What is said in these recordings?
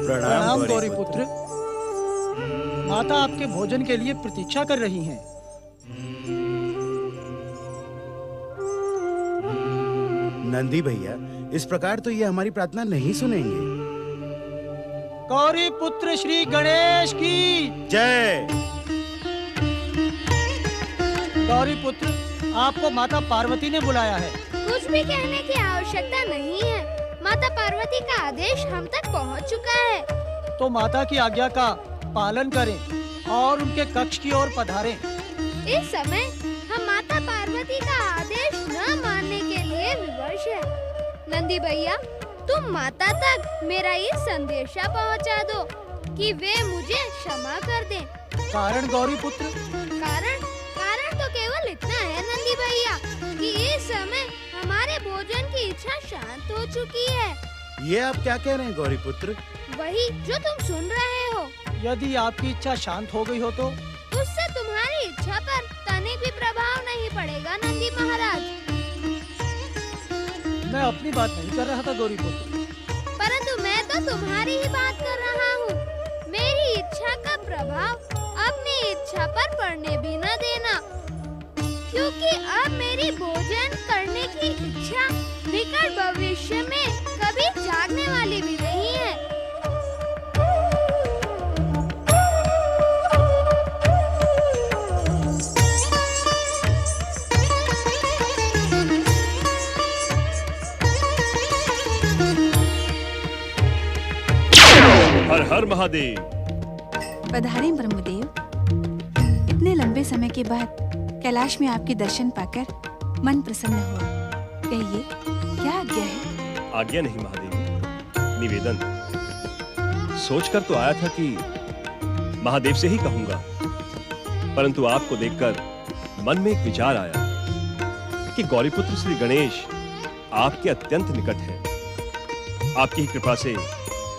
प्रणाम गौरी पुत्र। माता आपके भोजन के लिए प्रतीक्षा कर रही हैं। नंदी भैया, इस प्रकार तो ये हमारी प्रार्थना नहीं सुनेंगे। गौरी पुत्र श्री गणेश की जय। गौरी पुत्र, आपको माता पार्वती ने बुलाया है। कुछ भी कहने की आवश्यकता नहीं है। माता पार्वती का आदेश हम तक पहुंच चुका है। तो माता की आज्ञा का पालन करें और उनके कक्ष की ओर पधारें। इस समय हम माता पार्वती का आदेश न मानने के लिए विवश है। नंदी भैया, तुम माता तक मेरा ये संदेशा पहुंचा दो कि वे मुझे क्षमा कर दें। कारण गौरी पुत्र? कारण तो केवल इतना है नंदी भैया कि इस समय हमारे भोजन की इच्छा शांत हो चुकी है। ये आप क्या कह रहे हैं गौरी पुत्र? वही जो तुम सुन रहे हो। यदि आपकी इच्छा शांत हो गई हो तो? उससे तुम्हारी इच्छा पर तनिक भी प्रभाव नहीं पड़ेगा नंदी महाराज। मैं अपनी बात नहीं कर रहा था गौरी पुत्र। परंतु मैं तो तुम्हारी ही बात कर रहा हूँ। मेरी इच्छा का प्रभाव अपनी इच्छा पर पड़ने भी न देना, क्योंकि अब मेरी भोजन करने की इच्छा निकट भविष्य में कभी जागने वाली भी नहीं है। हर हर महादेव। पधारें ब्रह्मदेव। इतने लंबे समय के बाद कैलाश में आपके दर्शन पाकर मन प्रसन्न हुआ। कहिए, क्या आज्ञा है? आज्ञा नहीं महादेवी, निवेदन। सोचकर तो आया था कि महादेव से ही कहूंगा, परंतु आपको देखकर मन में एक विचार आया कि गौरीपुत्र श्री गणेश आपके अत्यंत निकट हैं। आपकी ही कृपा से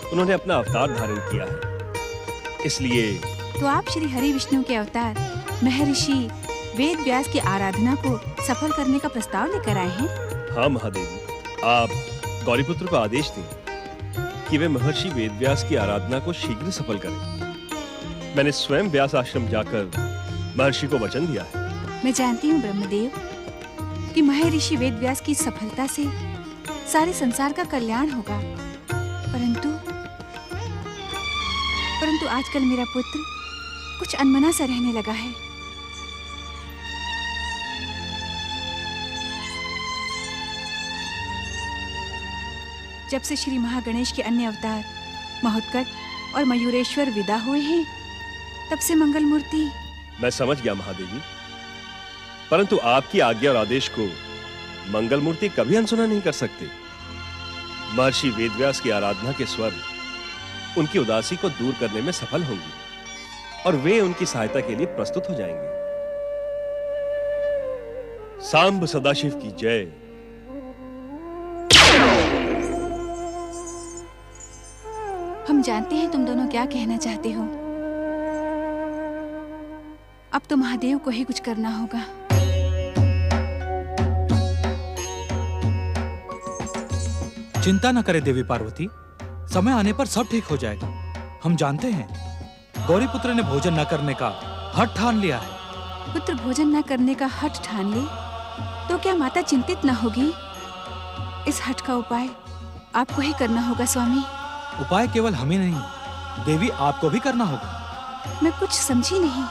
उन्होंने अपना अवतार धारण किया है, इसलिए तो आप श्री हरि विष्णु के अवतार महर्षि वेद व्यास की आराधना को सफल करने का प्रस्ताव लेकर आए हैं। हाँ महादेवी, आप गौरीपुत्र को आदेश दें कि वे महर्षि वेद व्यास की आराधना को शीघ्र सफल करें। मैंने स्वयं व्यास आश्रम जाकर महर्षि को वचन दिया है। मैं जानती हूँ ब्रह्मदेव कि महर्षि वेद व्यास की सफलता से सारे संसार का कल्याण होगा, परंतु आजकल मेरा पुत्र कुछ अनमना सा रहने लगा है। जब से श्री महागणेश के अन्य अवतार महोत्कट और मयूरेश्वर विदा हुए हैं, तब से मंगल मूर्ति। मैं समझ गया महादेवी, परंतु आपकी आज्ञा और आदेश को मंगल मूर्ति कभी अनसुना नहीं कर सकते। महर्षि वेदव्यास की आराधना के स्वर उनकी उदासी को दूर करने में सफल होंगी और वे उनकी सहायता के लिए प्रस्तुत हो जाएंगे। सांब सदाशिव की जय। हम जानते हैं तुम दोनों क्या कहना चाहते हो। अब तो महादेव को ही कुछ करना होगा। चिंता न करे देवी पार्वती, समय आने पर सब ठीक हो जाएगा। हम जानते हैं गौरीपुत्र ने भोजन न करने का हठ ठान लिया है। पुत्र भोजन न करने का हठ ठान ले तो क्या माता चिंतित न होगी? इस हठ का उपाय आपको ही करना होगा स्वामी। उपाय केवल हमें नहीं, देवी आपको भी करना होगा। मैं कुछ समझी नहीं।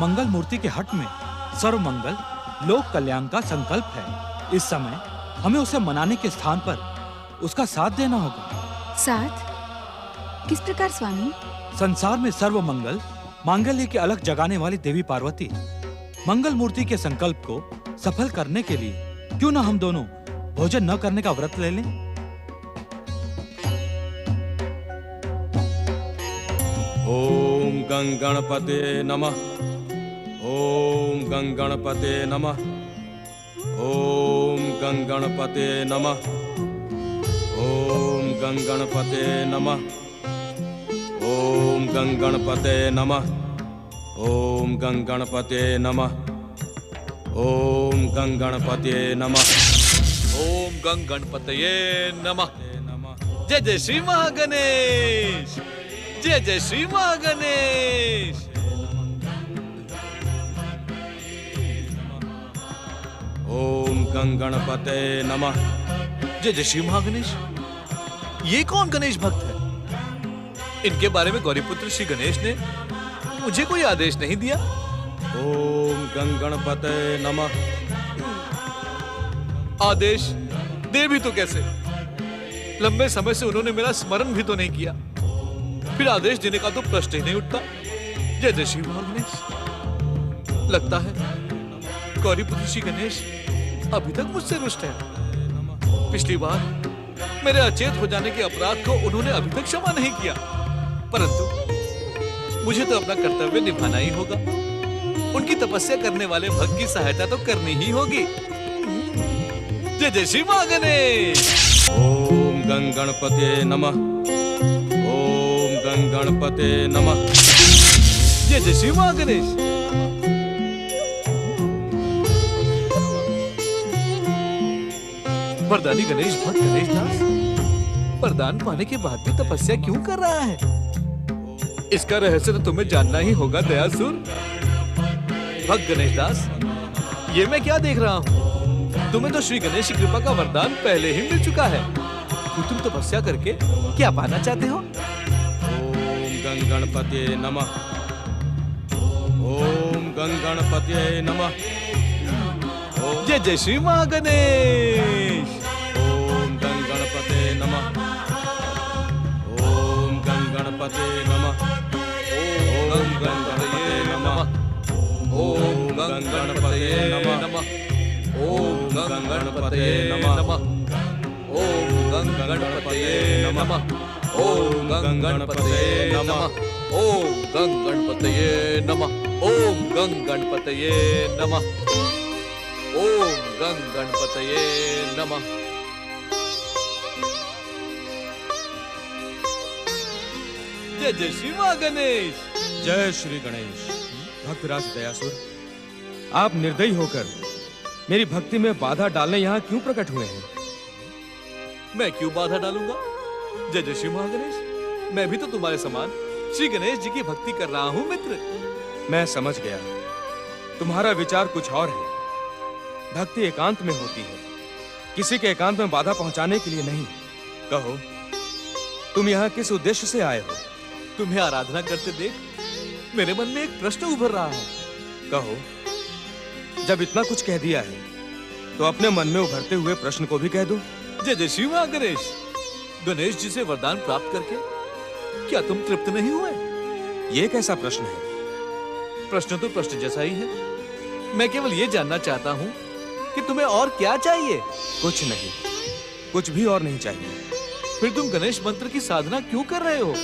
मंगल मूर्ति के हठ में सर्व मंगल लोक कल्याण का संकल्प है। इस समय हमें उसे मनाने के स्थान पर उसका साथ देना होगा। साथ? किस प्रकार स्वामी? संसार में सर्व मंगल मांगल्य की अलख जगाने वाली देवी पार्वती मंगल मूर्ति के संकल्प को सफल करने के लिए क्यों न हम दोनों भोजन न करने का व्रत ले लें। ओम गं गणपते नमः। ओम गं गणपते नमः। ओम गं गणपते नमः। ओम गं गणपते नमः। ओम गं गणपते नमः। ओम गं गणपते नमः। ओम गं गणपते नमः। ओम गं गणपतये नमः। जय जय श्री महागणेश। जय जय श्री महागणेश। ओम गं गणपते नमः। जय जय श्री महागणेश। ये कौन गणेश भक्त है? इनके बारे में गौरीपुत्र श्री गणेश ने मुझे कोई आदेश नहीं दिया। ओम गं गणपते नमः। आदेश दे भी तो कैसे? लंबे समय से उन्होंने मेरा स्मरण भी तो नहीं किया, फिर आदेश देने का तो प्रश्न ही नहीं उठता। जय जय श्री महागणेश। लगता है गौरीपुत्र श्री गणेश अभी तक मुझसे रुष्ट है। पिछली बार मेरे अचेत हो जाने के अपराध को उन्होंने अभी तक क्षमा नहीं किया, परंतु मुझे तो अपना कर्तव्य निभाना ही होगा। उनकी तपस्या करने वाले भक्त की सहायता तो करनी ही होगी। जय जय श्री महागणेश। ओम गं गणपते नमः। ओम गं गणपते नमः। जय जय श्री महागणेश। वरदानी गणेश भक्त गणेश दास वरदान पाने के बाद भी तपस्या क्यों कर रहा है? इसका रहस्य तो तुम्हें जानना ही होगा दयासुर। भक्त गणेश दास, ये मैं क्या देख रहा हूँ? तुम्हें तो श्री गणेश की कृपा का वरदान पहले ही मिल चुका है। तो तुम तपस्या करके क्या पाना चाहते हो? ओम गं गणपते नमः। ओम गं गणपते नमः। जय जय श्री महागणेश। ओम गं गणपते नमः। ओम गं गणपते नमः। ओम गं गणपते नमः। ओम गं गणपते नमः। ओम गं गणपते नमः। ओम गं गणपते नमः। ओम गं गणपते नमः। ओम गं गणपते नमः। ओम गं गणपते नमः। ओम गं गणपतये नमः। जय जय श्री महागणेश। जय श्री गणेश। भक्तराज दयासुर, आप निर्दयी होकर मेरी भक्ति में बाधा डालने यहाँ क्यों प्रकट हुए हैं? मैं क्यों बाधा डालूंगा? जय जय श्री महागणेश, मैं भी तो तुम्हारे समान श्री गणेश जी की भक्ति कर रहा हूँ मित्र। मैं समझ गया, तुम्हारा विचार कुछ और है। भक्ति एकांत में होती है, किसी के एकांत में बाधा पहुंचाने के लिए नहीं। कहो, तुम यहाँ किस उद्देश्य से आए हो? तुम्हें आराधना करते देख मेरे मन में एक प्रश्न उभर रहा है। कहो, जब इतना कुछ कह दिया है तो अपने मन में उभरते हुए प्रश्न को भी कह दो। जय जय श्री महागणेश। गणेश जी से वरदान प्राप्त करके क्या तुम तृप्त नहीं हुए? ये कैसा प्रश्न है? प्रश्न तो प्रश्न जैसा ही है। मैं केवल ये जानना चाहता हूँ कि तुम्हें और क्या चाहिए? कुछ नहीं, कुछ भी और नहीं चाहिए। फिर तुम गणेश मंत्र की साधना क्यों कर रहे हो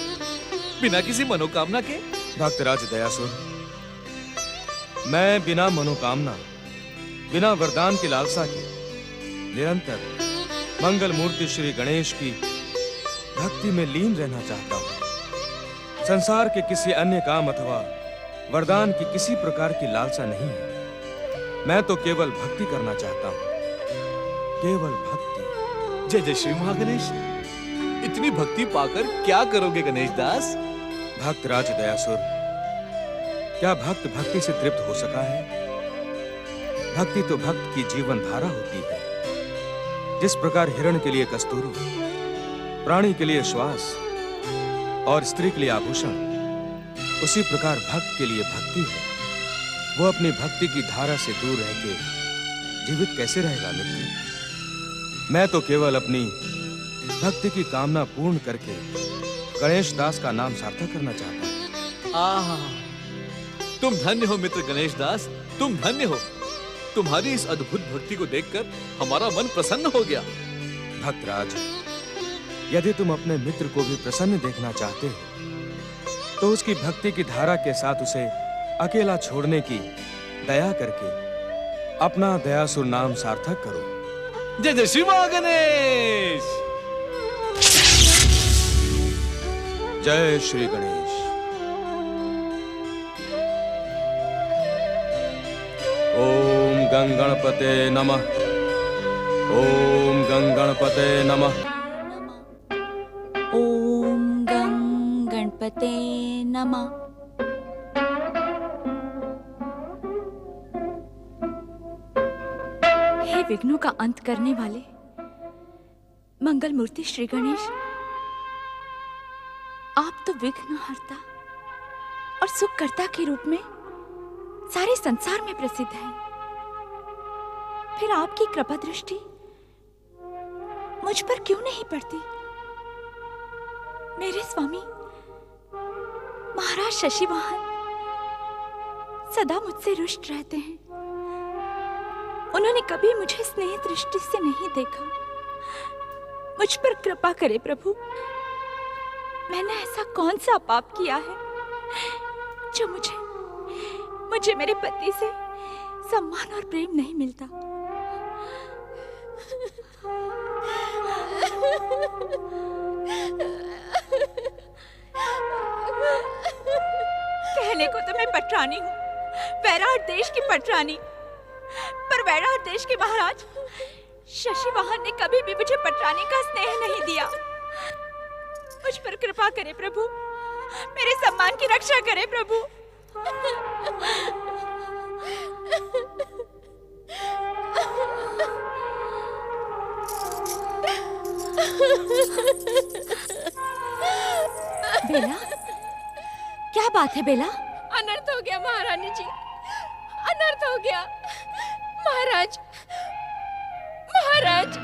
बिना किसी मनोकामना के? भक्तराज दयासुर, मैं बिना मनोकामना, बिना वरदान की लालसा के निरंतर मंगल मूर्ति श्री गणेश की भक्ति में लीन रहना चाहता हूँ। संसार के किसी अन्य काम अथवा वरदान की किसी प्रकार की लालसा नहीं है। मैं तो केवल भक्ति करना चाहता हूँ, केवल भक्ति। जय जय श्री महागणेश। इतनी भक्ति पाकर क्या करोगे गणेश दास? भक्तराज दयासुर, क्या भक्त भक्ति से तृप्त हो सका है? भक्ति तो भक्त की जीवन धारा होती है। जिस प्रकार हिरण के लिए कस्तूरी, प्राणी के लिए श्वास और स्त्री के लिए आभूषण, उसी प्रकार भक्त के लिए भक्ति है। वो अपनी भक्ति की धारा से दूर रह के जीवित कैसे रहेगा मित्र? मैं तो केवल अपनी भक्ति की कामना पूर्ण करके गणेश दास का नाम सार्थक करना चाहता हूँ। आहा, तुम धन्य हो मित्र गणेश दास, तुम धन्य हो। तुम्हारी इस अद्भुत भक्ति को देखकर हमारा मन प्रसन्न हो गया। भक्तराज, यदि तुम अपने मित्र को भी प्रसन्न देखना चाहते हो तो उसकी भक्ति की धारा के साथ उसे अकेला छोड़ने की दया करके अपना दयासुर नाम सार्थक करो। जय जय श्री महागणेश। जय श्री गणेश। ओम गं गणपते नमः। ओम गं गणपते नमः। ओम गं गणपते गणपते नमः। हे विघ्नों का अंत करने वाले मंगल मूर्ति श्री गणेश, आप तो विघ्न हरता और सुखकर्ता के रूप में सारे संसार में प्रसिद्ध हैं। फिर आपकी कृपा दृष्टि मुझ पर क्यों नहीं पड़ती? मेरे स्वामी महाराज शशि वाहन सदा मुझसे रुष्ट रहते हैं। उन्होंने कभी मुझे स्नेह दृष्टि से नहीं देखा। मुझ पर कृपा करे प्रभु। मैंने ऐसा कौन सा पाप किया है जो मुझे मेरे पति से सम्मान और प्रेम नहीं मिलता? कहने को तो मैं पटरानी हूँ, वैराट देश की पटरानी, पर वैराट देश के महाराज शशि वाहन ने कभी भी मुझे पटरानी का स्नेह नहीं दिया। मुझ पर कृपा करे प्रभु, मेरे सम्मान की रक्षा करे प्रभु। बेला, क्या बात है बेला? अनर्थ हो गया महारानी जी, अनर्थ हो गया। महाराज, महाराज।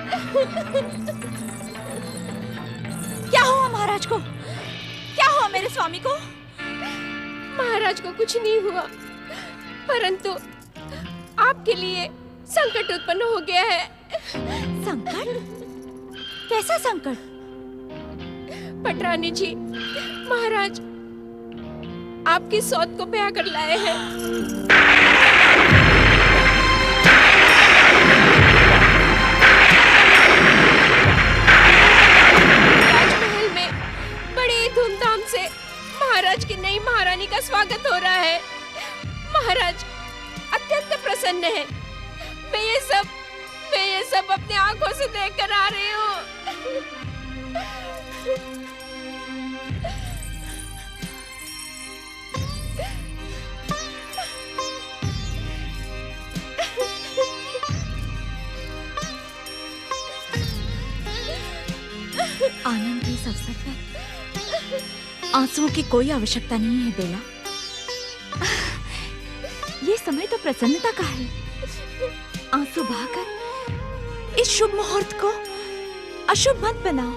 क्या हुआ महाराज को? क्या हुआ मेरे स्वामी को? महाराज को कुछ नहीं हुआ, परंतु आपके लिए संकट उत्पन्न हो गया है। संकट? कैसा संकट? पटरानी जी, महाराज आपकी सौत को ब्याह कर लाए हैं। राजमहल में बड़े धूमधाम से महाराज की नई महारानी का स्वागत हो रहा है। महाराज अत्यंत प्रसन्न है। मैं ये सब अपनी आंखों से देख कर आ रही हूँ। आनंद के इस अवसर पर आंसुओं की कोई आवश्यकता नहीं है बेला। ये समय तो प्रसन्नता का है। आंसू बहाकर इस शुभ मुहूर्त को अशुभ मत बनाओ।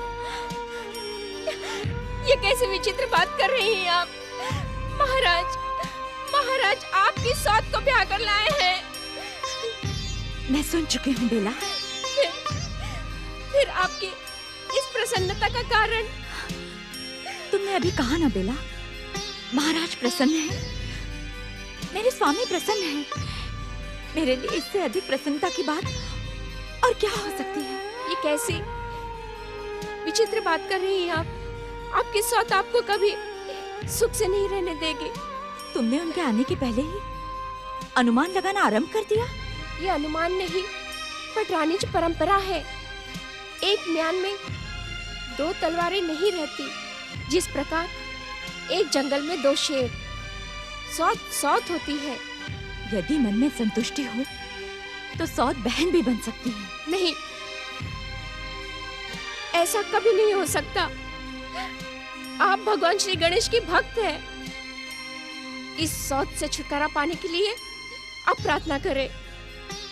ये कैसे विचित्र बात कर रही हैं आप? महाराज आपकी सौत को ब्याह कर लाए हैं। मैं सुन चुकी हूँ बेला। फिर आपकी इस प्रसन्नता का कारण? तुमने अभी कहा ना बेला, महाराज प्रसन्न है, मेरे स्वामी प्रसन्न है। मेरे लिए इससे अधिक प्रसन्नता की बात और क्या हो सकती है? ये कैसी विचित्र बात कर रही हैं आप? आपकी सौत आपको कभी सुख से नहीं रहने देगी। तुमने उनके आने के पहले ही अनुमान लगाना आरंभ कर दिया। ये अनुमान नहीं, पटरानी जी परंपरा है। एक म्यान में दो तलवारें नहीं रहती। जिस प्रकार एक जंगल में दो शेर, सौत होती है। यदि मन में संतुष्टि हो तो सौत बहन भी बन सकती है। नहीं, ऐसा कभी नहीं हो सकता। आप भगवान श्री गणेश की भक्त हैं। इस सौत से छुटकारा पाने के लिए आप प्रार्थना करें,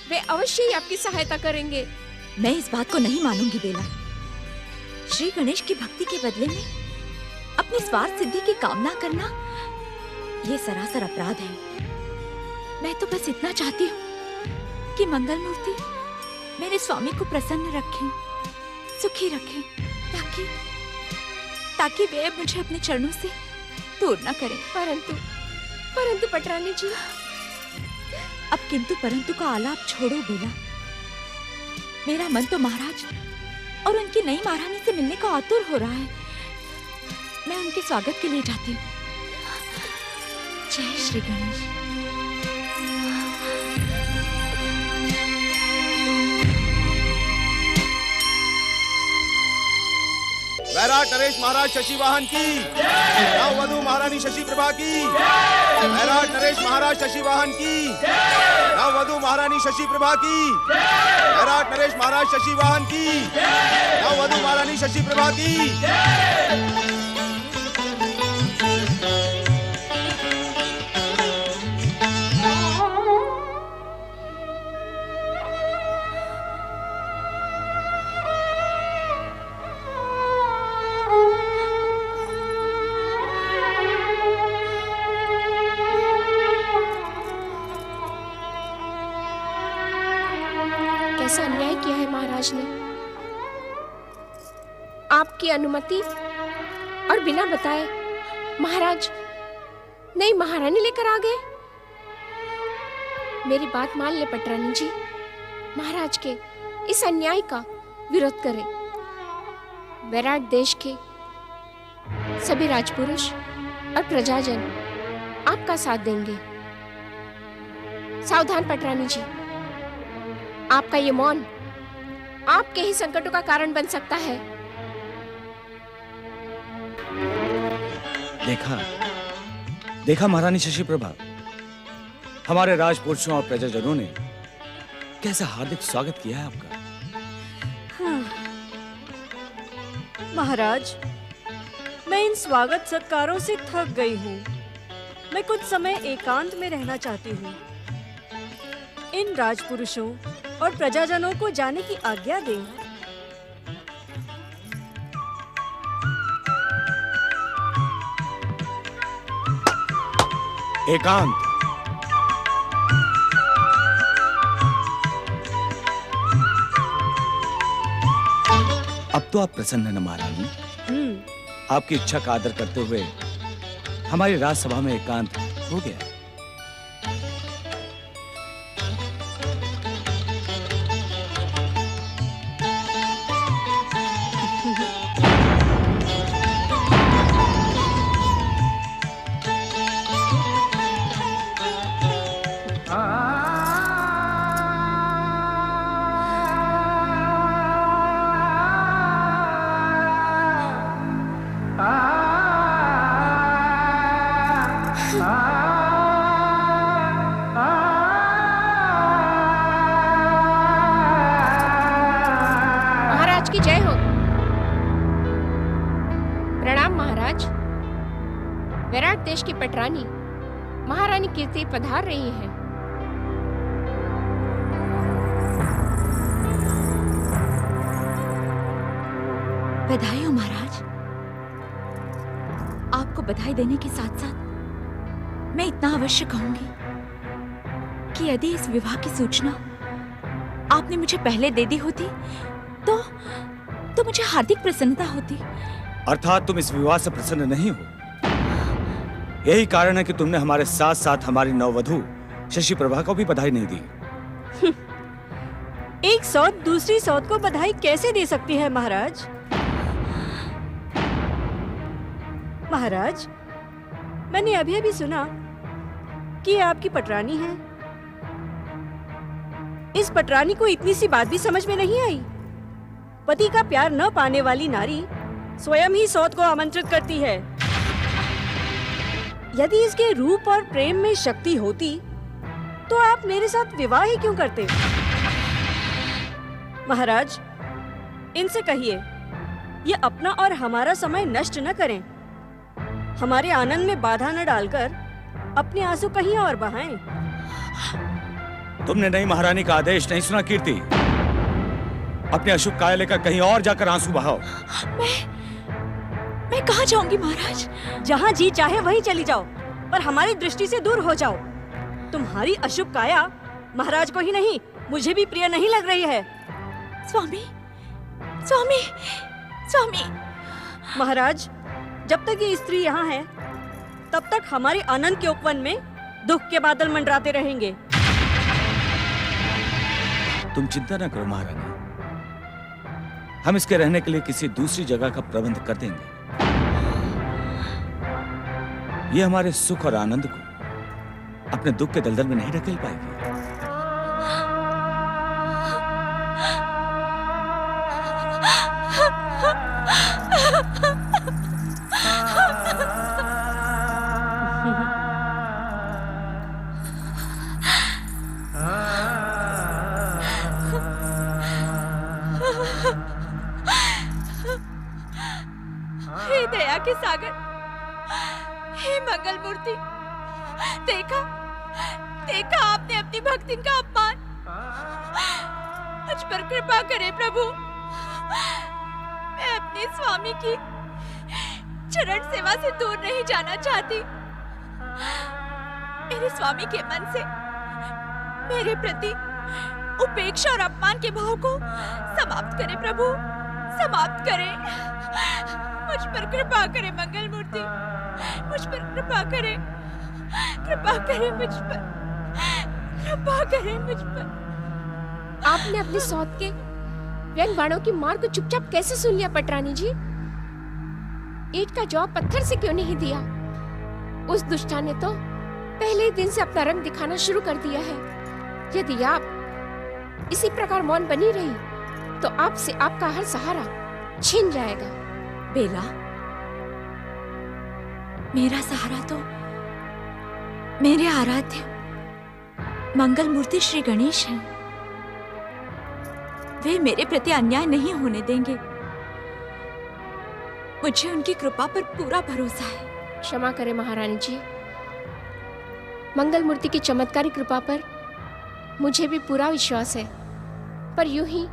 वे अवश्य ही आपकी सहायता करेंगे। मैं इस बात को नहीं मानूंगी बेला। श्री गणेश की भक्ति के बदले में अपनी स्वार्थ सिद्धि की कामना करना ये सरासर अपराध है। मैं तो बस इतना चाहती हूँ कि मंगल मूर्ति मेरे स्वामी को प्रसन्न रखें, सुखी रखें, ताकि वे मुझे अपने चरणों से दूर न करें। परंतु पटरानी जी, अब किंतु परंतु का आलाप छोड़ो बेला। मेरा मन तो महाराज और उनकी नई महारानी से मिलने का आतुर हो रहा है। मैं उनके स्वागत के लिए जाती हूँ। जय श्री गणेश। वैराट नरेश महाराज शशि वाहन की, नववधु महारानी शशि प्रभा की, वैराट नरेश महाराज शशि वाहन की, नववधु महारानी शशि प्रभा की, वैराट नरेश महाराज शशि वाहन की, नववधु महारानी शशि प्रभा की। कैसा अन्याय किया है महाराज ने। आपकी अनुमति और बिना बताए महाराज नई महारानी लेकर आ गए। मेरी बात मान ले पटरानी जी, महाराज के इस अन्याय का विरोध करें। वैराट देश के सभी राजपुरुष और प्रजाजन आपका साथ देंगे। सावधान पटरानी जी, आपका ये मौन आपके ही संकटों का कारण बन सकता है। देखा महारानी शशि प्रभा, हमारे राजपुरुषों और प्रजाजनों ने कैसा हार्दिक स्वागत किया है आपका। महाराज, मैं इन स्वागत सत्कारों से थक गई हूँ। मैं कुछ समय एकांत में रहना चाहती हूँ। इन राजपुरुषों और प्रजाजनों को जाने की आज्ञा दें। एकांत। अब तो आप प्रसन्न हैं न महारानी? आपकी इच्छा का आदर करते हुए हमारी राजसभा में एकांत हो गया। की जय हो। प्रणाम महाराज। वैराट देश की पटरानी महारानी कीर्ति पधार रही है। बधाई हो महाराज। आपको बधाई देने के साथ साथ मैं इतना अवश्य कहूंगी कि यदि इस विवाह की सूचना आपने मुझे पहले दे दी होती तो मुझे हार्दिक प्रसन्नता होती। अर्थात तुम इस विवाह से प्रसन्न नहीं हो। यही कारण है कि तुमने हमारे साथ साथ हमारी नववधु शशि प्रभा को भी बधाई नहीं दी। एक सौत दूसरी सौत को बधाई कैसे दे सकती है महाराज? महाराज, मैंने अभी अभी सुना कि ये आपकी पटरानी है। इस पटरानी को इतनी सी बात भी समझ में नहीं आई। पति का प्यार न पाने वाली नारी स्वयं ही सौत को आमंत्रित करती है। यदि इसके रूप और प्रेम में शक्ति होती तो आप मेरे साथ विवाह ही क्यों करते? महाराज, इनसे कहिए ये अपना और हमारा समय नष्ट न करें। हमारे आनंद में बाधा न डालकर अपने आंसू कहीं और बहाएं। तुमने नई महारानी का आदेश नहीं सुना कीर्ति? अपने अशुभ काया लेकर कहीं और जाकर आंसू बहाओ। मैं कहाँ जाऊंगी महाराज? जहाँ जी चाहे वहीं चली जाओ, पर हमारी दृष्टि से दूर हो जाओ। तुम्हारी अशुभ काया महाराज को ही नहीं, मुझे भी प्रिय नहीं लग रही है। स्वामी, स्वामी, स्वामी। महाराज, जब तक ये स्त्री यहाँ है, तब तक हमारे आनंद के उपवन में दुख के बादल मंडराते रहेंगे। तुम चिंता न करो महारानी, हम इसके रहने के लिए किसी दूसरी जगह का प्रबंध कर देंगे। ये हमारे सुख और आनंद को अपने दुख के दलदल में नहीं ढकेल पाएगी। के सागर, हे मंगल मूर्ति, देखा देखा आपने अपनी भक्तिन का अपमान। मुझ पर कृपा करें प्रभु, मैं अपने स्वामी की चरण सेवा से दूर नहीं जाना चाहती। मेरे स्वामी के मन से मेरे प्रति उपेक्षा और अपमान के भाव को समाप्त करें प्रभु, समाप्त करें। मुझ पर कृपा करें मंगल मूर्ति, मुझ पर कृपा करें, कृपा करें मुझ पर, कृपा करें मुझ पर। आपने अपने सौत के व्यंग बाणों की मार को चुपचाप कैसे सुन लिया पटरानी जी? ईंट का जवाब पत्थर से क्यों नहीं दिया? उस दुष्टा ने तो पहले ही दिन से अपना रंग दिखाना शुरू कर दिया है। यदि आप इसी प्रकार मौन बनी रही तो आपसे आपका हर सहारा छीन जाएगा। बेला, मेरा सहारा तो मेरे आराध्य मंगल मूर्ति श्री गणेश हैं। वे मेरे प्रति अन्याय नहीं होने देंगे। मुझे उनकी कृपा पर पूरा भरोसा है। क्षमा करें महारानी जी, मंगल मूर्ति की चमत्कारी कृपा पर मुझे भी पूरा विश्वास है, पर यूं ही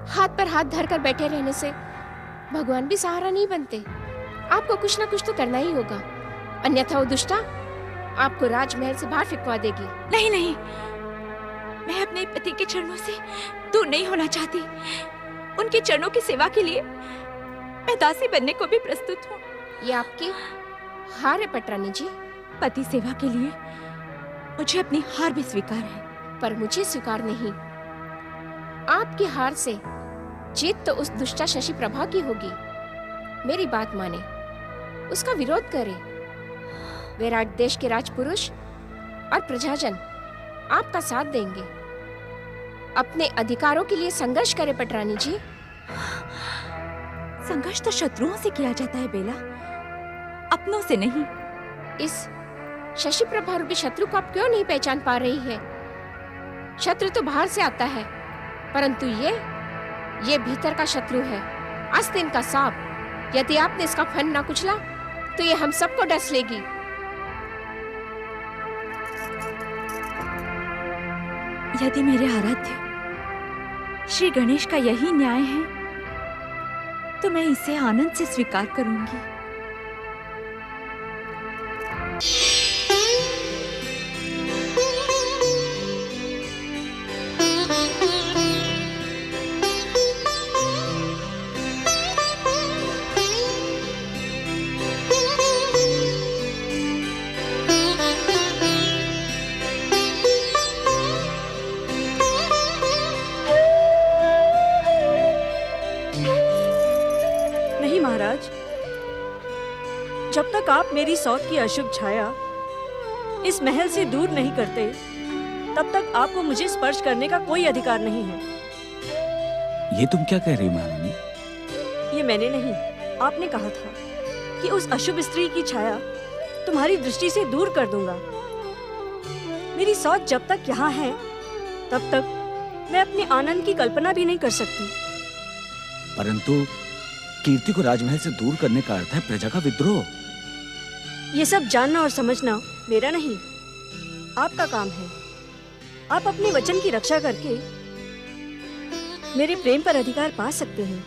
हाथ पर हाथ धरकर बैठे रहने से भगवान भी सहारा नहीं बनते। आपको कुछ ना कुछ तो करना ही होगा, अन्यथा वो दुष्टा आपको राजमहल से बाहर फेंकवा देगी। नहीं नहीं, मैं अपने पति के चरणों से दूर नहीं होना चाहती। उनके चरणों की सेवा के लिए मैं दासी बनने को भी प्रस्तुत हूँ। ये आपकी हार है पटरानी जी। पति सेवा के लिए मुझे अपनी हार भी स्वीकार है, पर मुझे स्वीकार नहीं। आपकी हार से जीत तो उस दुष्टा शशि प्रभा की होगी। मेरी बात माने, उसका विरोध करें। विराट देश के राजपुरुष और प्रजाजन आपका साथ देंगे। अपने अधिकारों के लिए संघर्ष करें पटरानी जी। संघर्ष तो शत्रुओं से किया जाता है बेला, अपनों से नहीं। इस शशि प्रभा रूपी शत्रु को आप क्यों नहीं पहचान पा रही है? शत्रु तो बाहर से आता है, परंतु ये भीतर का शत्रु है, आस्तीन का सांप। यदि आपने इसका फन ना कुचला तो ये हम सबको डस लेगी। यदि मेरे आराध्य श्री गणेश का यही न्याय है तो मैं इसे आनंद से स्वीकार करूंगी। जब तक आप मेरी सौत की अशुभ छाया इस महल से दूर नहीं करते, तब तक आपको मुझे स्पर्श करने का कोई अधिकार नहीं है। ये तुम क्या कह रही हो महारानी? ये मैंने नहीं, आपने कहा था कि उस अशुभ स्त्री की छाया तुम्हारी दृष्टि से दूर कर दूंगा। मेरी सौत जब तक यहाँ है, तब तक मैं अपने आनंद की कल्पना भी नहीं कर सकती। परंतु कीर्ति को राजमहल से दूर करने का अर्थ है प्रजा का विद्रोह। ये सब जानना और समझना मेरा नहीं, आपका काम है। आप अपने वचन की रक्षा करके मेरे प्रेम पर अधिकार पा सकते हैं।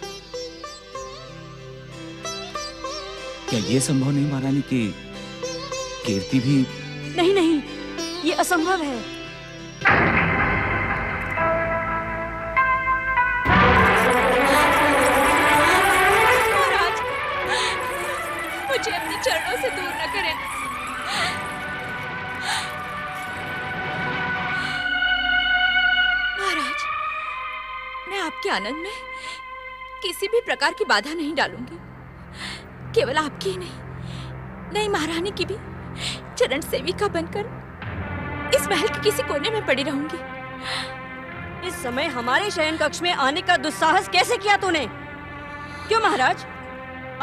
क्या ये संभव नहीं महारानी कि कीर्ति भी? नहीं नहीं, ये असंभव है। मुझे अपने चरणों से दूर न करें। महाराज, मैं आपके आनंद में किसी भी प्रकार की बाधा नहीं डालूंगी। केवल आपकी ही नहीं महारानी की भी चरण सेविका बनकर इस महल के किसी कोने में पड़ी रहूंगी। इस समय हमारे शयन कक्ष में आने का दुस्साहस कैसे किया तूने? क्यों महाराज,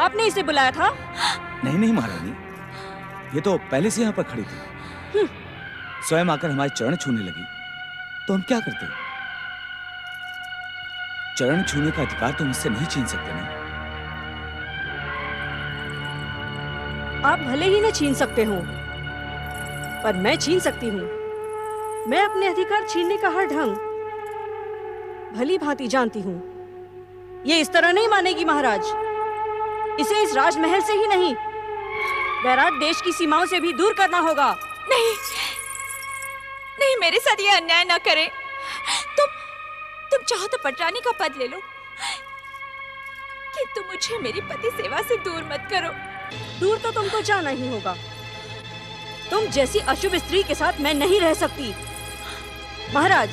आपने इसे बुलाया था? नहीं महारानी, ये तो पहले से यहाँ पर खड़ी थी। स्वयं आकर हमारे चरण छूने लगी तो हम क्या करते? चरण छूने का अधिकार तो मुझसे नहीं छीन सकते ना। आप भले ही न छीन सकते हो, पर मैं छीन सकती हूँ। मैं अपने अधिकार छीनने का हर ढंग भली भांति जानती हूँ। ये इस तरह नहीं मानेगी महाराज। इसे इस राजमहल से ही नहीं, वैराट देश की सीमाओं से भी दूर करना होगा। नहीं, नहीं, मेरे साथ ये अन्याय न करें। तुम चाहो तो पटरानी का पद ले लो, किंतु मुझे मेरी पति सेवा से दूर मत करो। दूर तो तुमको जाना ही होगा। तुम जैसी अशुभ स्त्री के साथ मैं नहीं रह सकती। महाराज,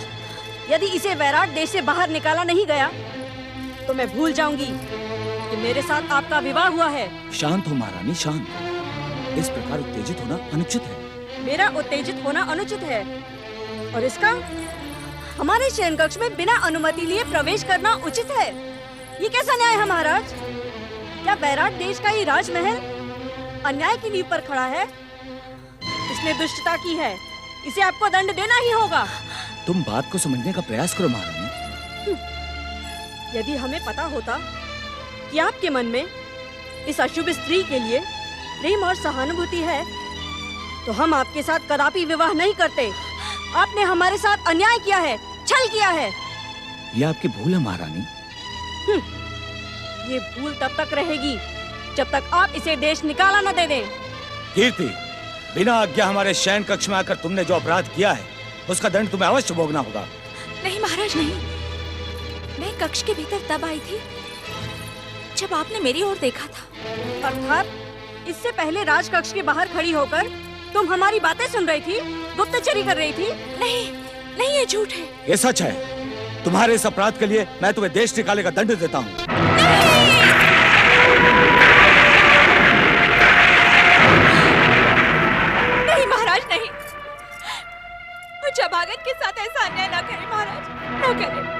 यदि इसे वैराट देश से बाहर निकाला नहीं गया तो मैं भूल जाऊंगी कि मेरे साथ आपका विवाह हुआ है। शांत हो महारानी, शांत। इस प्रकार उत्तेजित होना अनुचित है। मेरा उत्तेजित होना अनुचित है, और इसका हमारे शयन कक्ष में बिना अनुमति लिए प्रवेश करना उचित है। ये कैसा न्याय है महाराज? क्या वैराट देश का ये राजमहल अन्याय की नींव पर खड़ा है? इसने दुष्टता की है, इसे आपको दंड देना ही होगा। तुम बात को समझने का प्रयास करो महारानी। यदि हमें पता होता कि आपके मन में इस अशुभ स्त्री के लिए प्रेम और सहानुभूति है तो हम आपके साथ कदापि विवाह नहीं करते। आपने हमारे साथ अन्याय किया है, छल किया है। यह आपकी भूल है महारानी। ये भूल तब तक रहेगी जब तक आप इसे देश निकाला न दे दें। कीर्ति, बिना आज्ञा हमारे शयन कक्ष में आकर तुमने जो अपराध किया है उसका दंड तुम्हें अवश्य भोगना होगा। नहीं महाराज, नहीं। मैं कक्ष के भीतर तब आई थी जब आपने मेरी ओर देखा था। अर्थात इससे पहले राज कक्ष के बाहर खड़ी होकर तुम हमारी बातें सुन रही थी, गुप्तचरी कर रही थी। नहीं, नहीं, ये झूठ है। ये सच है। तुम्हारे इस अपराध के लिए मैं तुम्हें देश निकाले का दंड देता हूँ। नहीं महाराज, नहीं। मुझ अभागन के साथ ऐसा अन्याय न करें महाराज, न करें।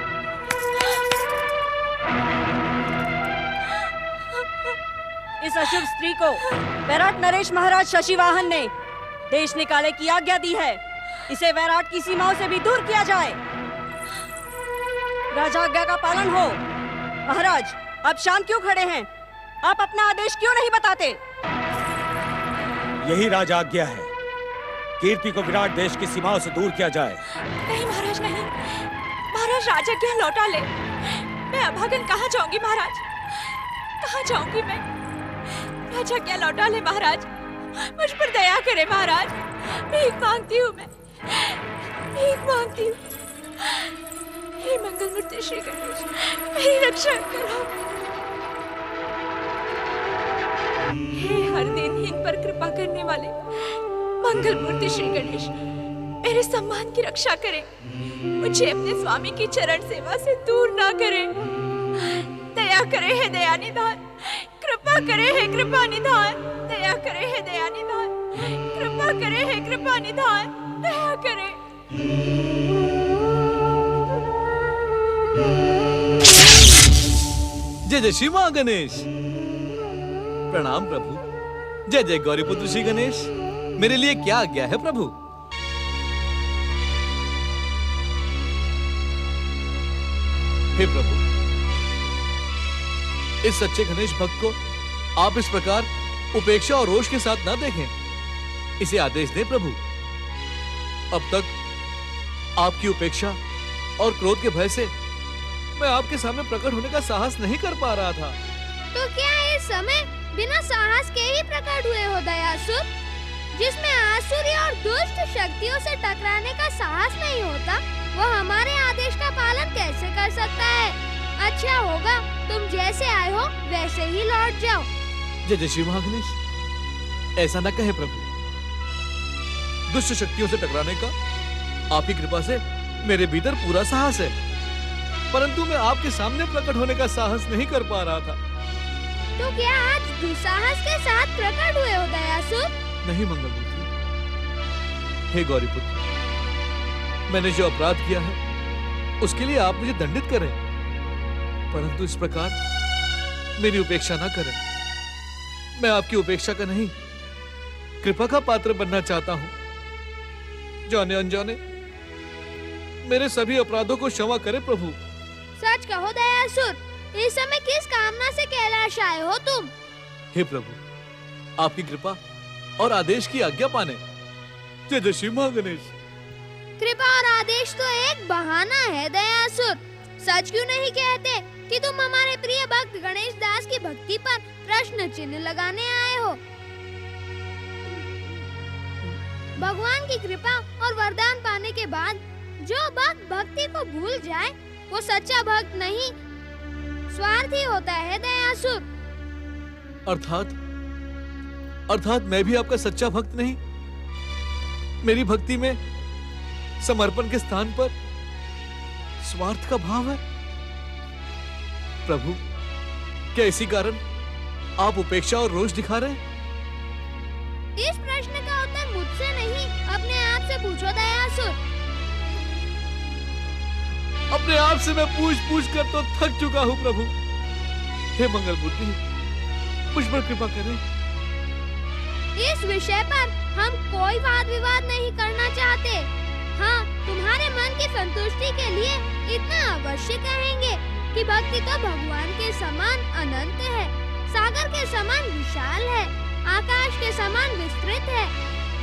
इस अशुभ स्त्री को वैराट नरेश महाराज शशिवाहन ने देश निकाले की आज्ञा दी है। इसे वैराट की सीमाओं से भी दूर किया जाए। राजाज्ञा का पालन हो। महाराज, आप शांत क्यों खड़े हैं? आप अपना आदेश क्यों नहीं बताते? यही राजाज्ञा है। कीर्ति को विराट देश की सीमाओं से दूर किया जाए। नहीं महाराज, नहीं। महाराज, राजाज्ञा लौटा ले। मैं अभागन कहाँ जाऊंगी महाराज? कहाँ जाऊंगी मैं? राजाज्ञा लौटा ले महाराज। मुझ पर दया करे महाराज। भीख मांगती हूँ मैं, भीख मांगती हूँ। हे मंगल मूर्ति श्री गणेश, मेरी रक्षा करो। हे हर दिन हीन पर कृपा करने वाले मंगल मूर्ति श्री गणेश, मेरे सम्मान की रक्षा करें। मुझे अपने स्वामी की चरण सेवा से दूर ना करें। दया करे हे दया निधान, कृपा करे हे कृपा निधान। दया करे हे दया निधान, कृपा करे हे कृपा निधान। दया करे। जय जय श्री मां गणेश। प्रणाम प्रभु। जय जय गौरीपुत्र श्री गणेश। मेरे लिए क्या आज्ञा है प्रभु? हे प्रभु, इस सच्चे गणेश भक्त को आप इस प्रकार उपेक्षा और रोष के साथ ना देखें। इसे आदेश दें प्रभु। अब तक आपकी उपेक्षा और क्रोध के भय से मैं आपके सामने प्रकट होने का साहस नहीं कर पा रहा था। तो क्या इस समय बिना साहस के ही प्रकट हुए हो दयासुर? जिसमें आसुरी और दुष्ट शक्तियों से टकराने का साहस नहीं होता, वो हमारे आदेश का पालन कैसे कर सकता है? अच्छा होगा तुम जैसे आए हो वैसे ही लौट जाओ। जय जय श्री महागणेश। ऐसा न कहे प्रभु। दुष्ट शक्तियों से टकराने का आपकी कृपा से मेरे भीतर पूरा साहस है, परंतु मैं आपके सामने प्रकट होने का साहस नहीं कर पा रहा था। तो क्या आज दुस्साहस के साथ प्रकट हुए हो दयासुर? नहीं मंगलमूर्ति। हे गौरीपुत्र, मैंने जो अपराध किया है उसके लिए आप मुझे दंडित करें, परंतु इस प्रकार मेरी उपेक्षा ना करें। मैं आपकी उपेक्षा का नहीं, कृपा का पात्र बनना चाहता हूं। जाने अनजाने मेरे सभी अपराधों को क्षमा करें प्रभु। सच कहो दयासुर, इस समय किस कामना से कैलाश आए हो तुम? हे प्रभु, आपकी कृपा और आदेश की आज्ञा पाने। जय जय श्री महागणेश। कृपा और आदेश तो एक बहाना है दयासुर। सच क्यों नहीं कहते कि तुम हमारे प्रिय भक्त गणेश दास की भक्ति पर प्रश्न चिन्ह लगाने आए हो? भगवान की कृपा और वरदान पाने के बाद जो भक्त भक्ति को भूल जाए वो सच्चा भक्त नहीं, स्वार्थी होता है दयासुर। अर्थात मैं भी आपका सच्चा भक्त नहीं। मेरी भक्ति में समर्पण के स्थान पर स्वार्थ का भाव है। प्रभु, क्या इसी कारण आप उपेक्षा और रोष दिखा रहे हैं? इस प्रश्न का उत्तर मुझसे नहीं, अपने आप से पूछो दयासुर। अपने आप से मैं पूछ कर तो थक चुका हूँ प्रभु। हे मंगल मूर्ति, मुझ पर कृपा करें। इस विषय पर हम कोई वाद विवाद नहीं करना चाहते। हाँ, तुम्हारे मन की संतुष्टि के लिए इतना अवश्य कहेंगे कि भक्ति तो भगवान के समान अनंत है, सागर के समान विशाल है, आकाश के समान विस्तृत है।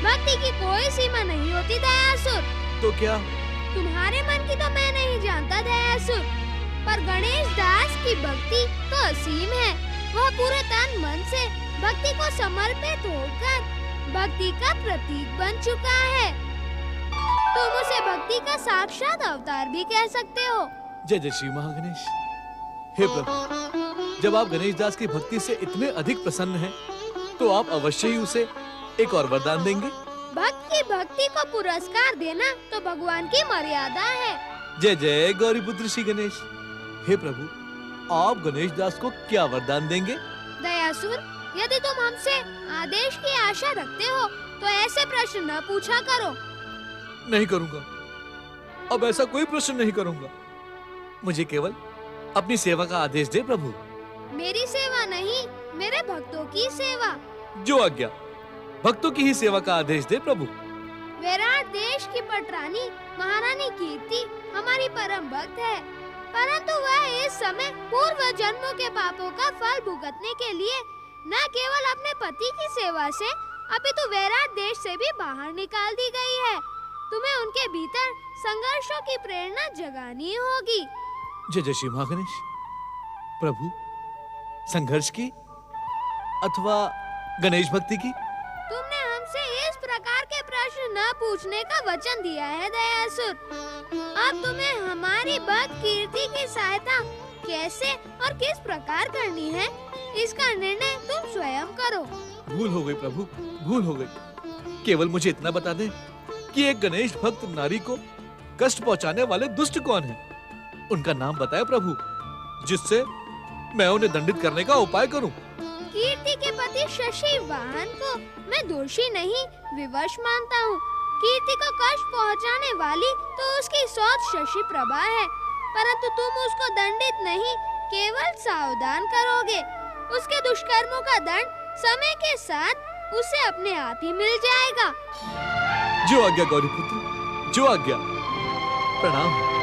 भक्ति की कोई सीमा नहीं होती दयासुर। तो क्या? तुम्हारे मन की तो मैं नहीं जानता दयासुर, पर गणेश दास की भक्ति तो असीम है। वह पूरे तन मन से भक्ति को समर्पित होकर भक्ति का प्रतीक बन चुका है। तुम उसे भक्ति का साक्षात अवतार भी कह सकते हो। जय जय श्री महागणेश। हे प्रभु, जब आप गणेश दास की भक्ति से इतने अधिक प्रसन्न हैं, तो आप अवश्य ही उसे एक और वरदान देंगे। भक्त की भक्ति को पुरस्कार देना तो भगवान की मर्यादा है। जय जय गौरी पुत्र श्री गणेश। हे प्रभु, आप गणेश दास को क्या वरदान देंगे? दयासुर, यदि तुम हमसे आदेश की आशा रखते हो तो ऐसे प्रश्न न पूछा करो। नहीं करूंगा, अब ऐसा कोई प्रश्न नहीं करूंगा। मुझे केवल अपनी सेवा का आदेश दे प्रभु। मेरी सेवा नहीं, मेरे भक्तों की सेवा। जो आज्ञा, भक्तों की ही सेवा का आदेश दे प्रभु। विराट देश की पटरानी महारानी कीर्ति हमारी परम भक्त है, परंतु वह इस समय पूर्व जन्मों के पापों का फल भुगतने के लिए न केवल अपने पति की सेवा से अपितु विराट देश से भी बाहर निकाल दी गई है। तुम्हें उनके भीतर संघर्षों की प्रेरणा जगानी होगी। जय जय श्री महागणेश। प्रभु, संघर्ष की अथवा गणेश भक्ति की? तुमने हमसे इस प्रकार के प्रश्न न पूछने का वचन दिया है दयासुर। अब तुम्हें हमारी भक्त कीर्ति की सहायता कैसे और किस प्रकार करनी है, इसका निर्णय तुम स्वयं करो। भूल हो गई प्रभु, भूल हो गई। केवल मुझे इतना बता दें कि एक गणेश भक्त नारी को कष्ट पहुंचाने वाले दुष्ट कौन हैं? उनका नाम बताएं प्रभु, जिससे मैं उन्हें दंडित करने का उपाय करूं। कीर्ति के पति शशि वाहन को मैं दोषी नहीं, विवश मानता हूँ। कीर्ति को कष्ट पहुँचाने वाली तो उसकी सौत शशि प्रभा है, परंतु तुम उसको दंडित नहीं, केवल सावधान करोगे। उसके दुष्कर्मों का दंड समय के साथ उसे अपने आप ही मिल जाएगा। जो आज्ञा गौरी पुत्र, जो आज्ञा। प्रणाम।